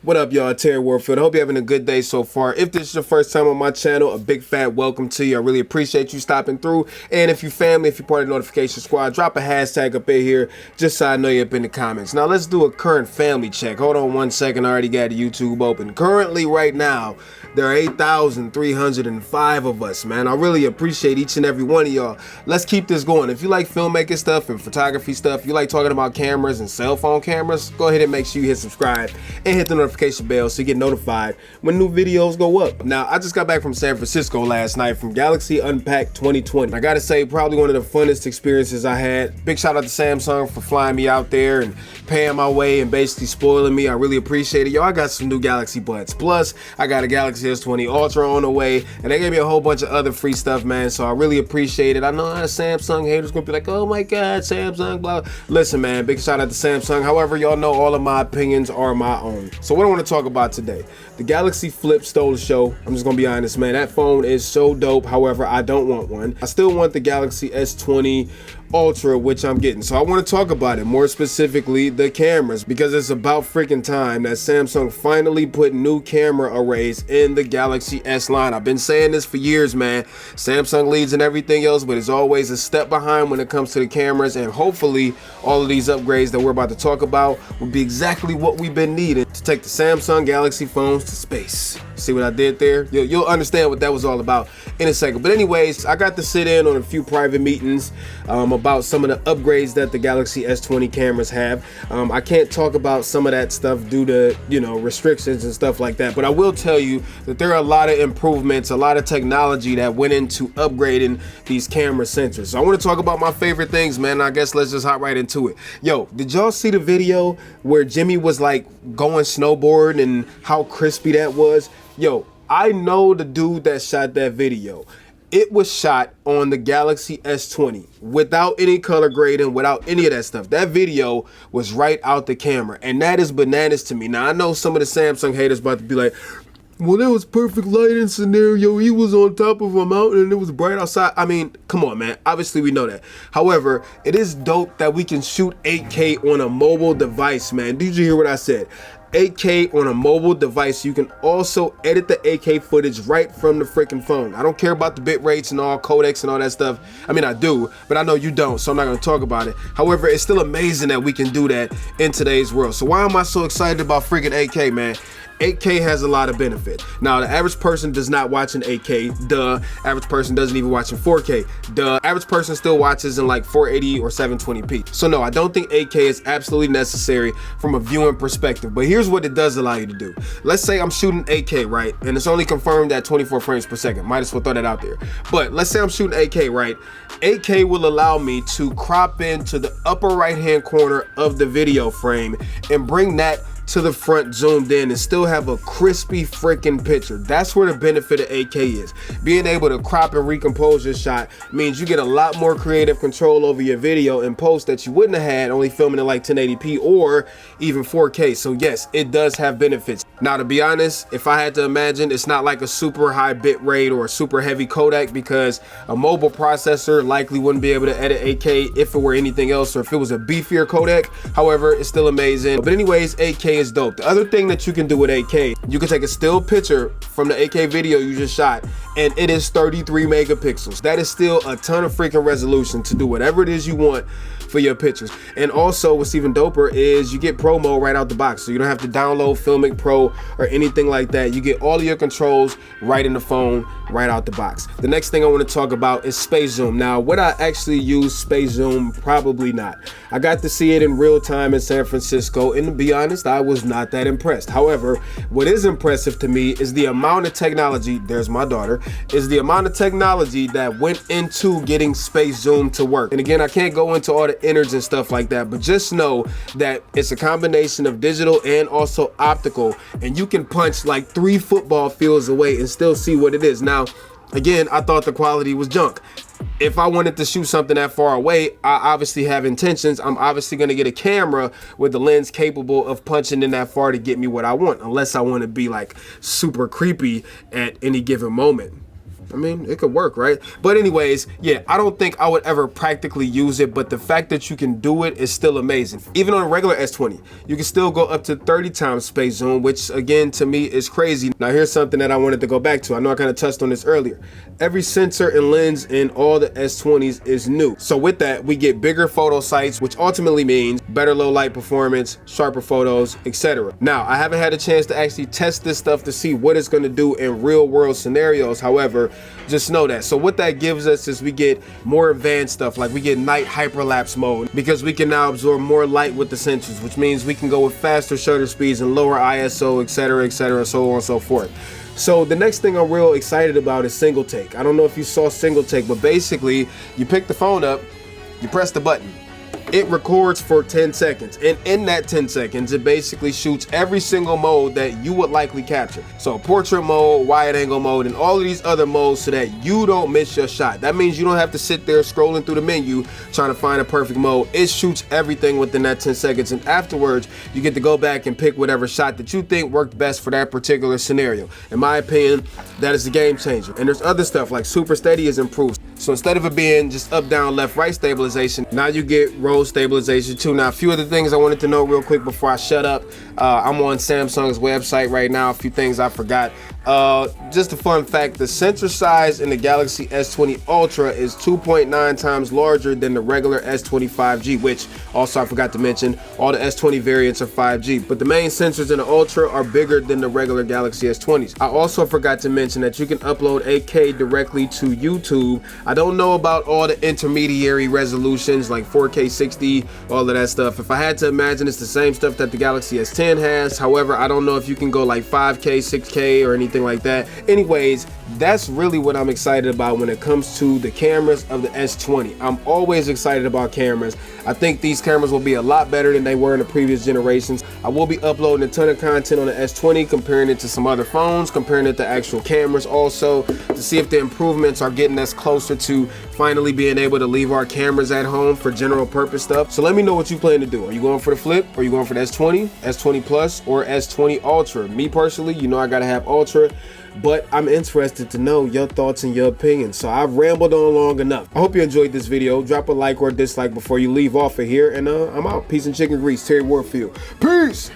What up, y'all? Terry Warfield. I hope you're having a good day so far. If this is your first time on my channel, a big fat welcome to you. I really appreciate you stopping through. And if you're family, if you're part of the notification squad, drop a hashtag up in here just so I know you're up in the comments. Now, let's do a current family check. Hold on one second. I already got YouTube open. Currently, right now, there are 8,305 of us, man. I really appreciate each and every one of y'all. Let's keep this going. If you like filmmaking stuff and photography stuff, you like talking about cameras and cell phone cameras, go ahead and make sure you hit subscribe and hit the notification bell so you get notified when new videos go up. Now, I just got back from San Francisco last night from Galaxy Unpacked 2020. I gotta say, probably one of the funnest experiences I had. Big shout out to Samsung for flying me out there and paying my way and basically spoiling me. I really appreciate it. Yo, I got some new Galaxy buds. Plus, I got a Galaxy S20 Ultra on the way, and they gave me a whole bunch of other free stuff, man, so I really appreciate it. I know the Samsung haters gonna be like, oh my god, Samsung, blah. Listen, man, big shout out to Samsung. However, y'all know all of my opinions are my own. So what I want to talk about today, the Galaxy Flip stole the show. I'm just gonna be honest, man, that phone is so dope. However, I don't want one. I still want the Galaxy S20 Ultra, which I'm getting. So I want to talk about it, more specifically the cameras, because it's about freaking time that Samsung finally put new camera arrays in the Galaxy S line. I've been saying this for years, man. Samsung leads in everything else, but it's always a step behind when it comes to the cameras, and hopefully all of these upgrades that we're about to talk about will be exactly what we've been needing to take the Samsung Galaxy phones to space. See what I did there? You'll understand what that was all about in a second. But anyways, I got to sit in on a few private meetings about some of the upgrades that the Galaxy S20 cameras have. I can't talk about some of that stuff due to, restrictions and stuff like that, but I will tell you that there are a lot of improvements, a lot of technology that went into upgrading these camera sensors. So I want to talk about my favorite things, man. I guess let's just hop right into it. Yo, did y'all see the video where Jimmy was like going snowboard and how crispy that was? Yo, I know the dude that shot that video. It was shot on the Galaxy S20 without any color grading, without any of that stuff. That video was right out the camera, and that is bananas to me. Now, I know some of the Samsung haters about to be like, well, that was perfect lighting scenario. He was on top of a mountain and it was bright outside. I mean, come on, man. Obviously, we know that. However, it is dope that we can shoot 8K on a mobile device, man. Did you hear what I said? 8K on a mobile device. You can also edit the 8K footage right from the freaking phone. I don't care about the bit rates and all codecs and all that stuff. I mean, I do, but I know you don't, so I'm not going to talk about it. However, it's still amazing that we can do that in today's world. So why am I so excited about freaking 8K, man? 8K has a lot of benefit. Now, the average person does not watch in 8K. Duh. Average person doesn't even watch in 4K. Duh. Average person still watches in like 480 or 720p. So no, I don't think 8K is absolutely necessary from a viewing perspective. But here's what it does allow you to do. Let's say I'm shooting 8K, right? And it's only confirmed at 24 frames per second. Might as well throw that out there. But let's say I'm shooting 8K, right? 8K will allow me to crop into the upper right-hand corner of the video frame and bring that to the front zoomed in and still have a crispy freaking picture. That's where the benefit of 8K is. Being able to crop and recompose your shot means you get a lot more creative control over your video in post that you wouldn't have had only filming in like 1080p or even 4K. So yes, it does have benefits. Now, to be honest, if I had to imagine, it's not like a super high bit rate or a super heavy codec, because a mobile processor likely wouldn't be able to edit 8K if it were anything else, or if it was a beefier codec. However, it's still amazing. But anyways, 8K is dope. The other thing that you can do with 8K, you can take a still picture from the 8K video you just shot, and it is 33 megapixels. That is still a ton of freaking resolution to do whatever it is you want for your pictures. And also, what's even doper is you get Pro Mode right out the box, so you don't have to download Filmic Pro or anything like that. You get all of your controls right in the phone, right out the box. The next thing I want to talk about is Space Zoom. Now, would I actually use Space Zoom? Probably not. I got to see it in real time in San Francisco, and to be honest, I was not that impressed. However, what is impressive to me is the amount of technology, there's my daughter, is the amount of technology that went into getting Space Zoom to work. And again, I can't go into all the innards and stuff like that, but just know that it's a combination of digital and also optical, and you can punch like 3 football fields away and still see what it is. Now, again, I thought the quality was junk. If I wanted to shoot something that far away, I obviously have intentions. I'm obviously going to get a camera with the lens capable of punching in that far to get me what I want, unless I want to be like super creepy at any given moment. I mean, it could work, right? But anyways, yeah, I don't think I would ever practically use it, but the fact that you can do it is still amazing. Even on a regular S20, you can still go up to 30 times space zoom, which again, to me is crazy. Now here's something that I wanted to go back to. I know I kind of touched on this earlier. Every sensor and lens in all the S20s is new. So with that, we get bigger photo sites, which ultimately means better low light performance, sharper photos, etc. Now, I haven't had a chance to actually test this stuff to see what it's going to do in real world scenarios. However, just know that. So what that gives us is we get more advanced stuff, like we get night hyperlapse mode, because we can now absorb more light with the sensors, which means we can go with faster shutter speeds and lower ISO, etc., so on and so forth. So the next thing I'm real excited about is single take. I don't know if you saw single take, but basically you pick the phone up, you press the button, it records for 10 seconds, and in that 10 seconds it basically shoots every single mode that you would likely capture. So portrait mode, wide angle mode, and all of these other modes, so that you don't miss your shot. That means you don't have to sit there scrolling through the menu trying to find a perfect mode. It shoots everything within that 10 seconds, and afterwards you get to go back and pick whatever shot that you think worked best for that particular scenario. In my opinion, that is a game changer. And there's other stuff like super steady is improved. So instead of it being just up, down, left, right stabilization, now you get roll stabilization too. Now, a few of the things I wanted to know real quick before I shut up. I'm on Samsung's website right now. A few things I forgot. Just a fun fact, the sensor size in the Galaxy S20 Ultra is 2.9 times larger than the regular S20 5G, which also I forgot to mention, all the S20 variants are 5G, but the main sensors in the Ultra are bigger than the regular Galaxy S20s. I also forgot to mention that you can upload 8K directly to YouTube. I don't know about all the intermediary resolutions like 4K 60, all of that stuff. If I had to imagine, it's the same stuff that the Galaxy S10 has. However, I don't know if you can go like 5K, 6K, or anything like that. Anyways, that's really what I'm excited about when it comes to the cameras of the S20. I'm always excited about cameras. I think these cameras will be a lot better than they were in the previous generations. I will be uploading a ton of content on the S20, comparing it to some other phones, comparing it to actual cameras also, to see if the improvements are getting us closer to finally being able to leave our cameras at home for general purpose stuff. So let me know what you plan to do. Are you going for the Flip? Or are you going for the S20, S20 Plus, or S20 Ultra? Me personally, you know I gotta have Ultra, but I'm interested to know your thoughts and your opinions. So I've rambled on long enough. I hope you enjoyed this video. Drop a like or a dislike before you leave off of here, and I'm out. Peace and chicken grease. Terry Warfield. Peace!